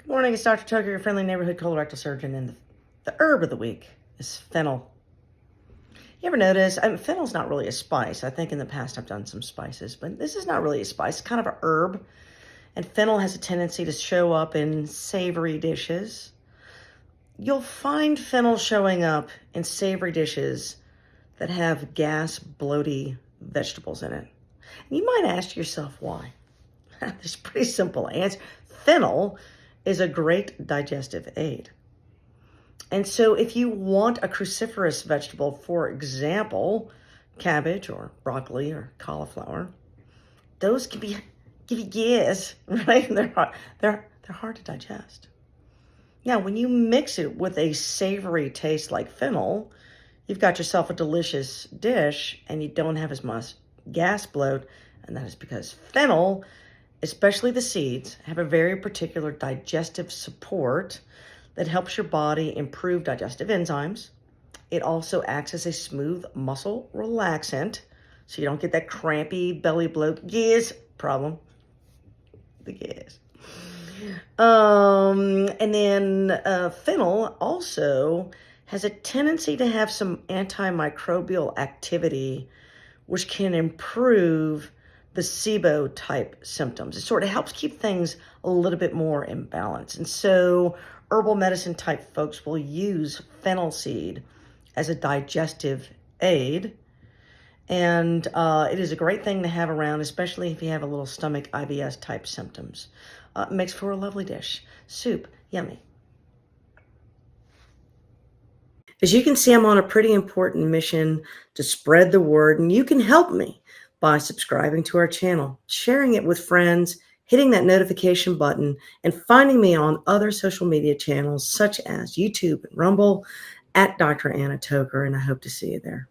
Good morning, it's Dr. Tucker, your friendly neighborhood colorectal surgeon, and the herb of the week is fennel. You ever notice, fennel's not really a spice. I think in the past I've done some spices, but this is not really a spice. It's kind of an herb, and fennel has a tendency to show up in savory dishes. You'll find fennel showing up in savory dishes that have gas, bloaty vegetables in it. And you might ask yourself why. There's a pretty simple answer. Fennel is a great digestive aid. And so if you want a cruciferous vegetable, for example, cabbage or broccoli or cauliflower, those can give you gas, right? They're hard to digest. Now, when you mix it with a savory taste like fennel, you've got yourself a delicious dish and you don't have as much gas bloat, and that is because fennel, especially the seeds, have a very particular digestive support that helps your body improve digestive enzymes. It also acts as a smooth muscle relaxant, so you don't get that crampy belly bloat gas problem. The gas. And then fennel also has a tendency to have some antimicrobial activity, which can improve the SIBO type symptoms. It sort of helps keep things a little bit more in balance. And so herbal medicine type folks will use fennel seed as a digestive aid. And it is a great thing to have around, especially if you have a little stomach IBS type symptoms. Makes for a lovely dish. Soup, yummy. As you can see, I'm on a pretty important mission to spread the word, and you can help me by subscribing to our channel, sharing it with friends, hitting that notification button, and finding me on other social media channels such as YouTube and Rumble at Dr. Anna Toker, and I hope to see you there.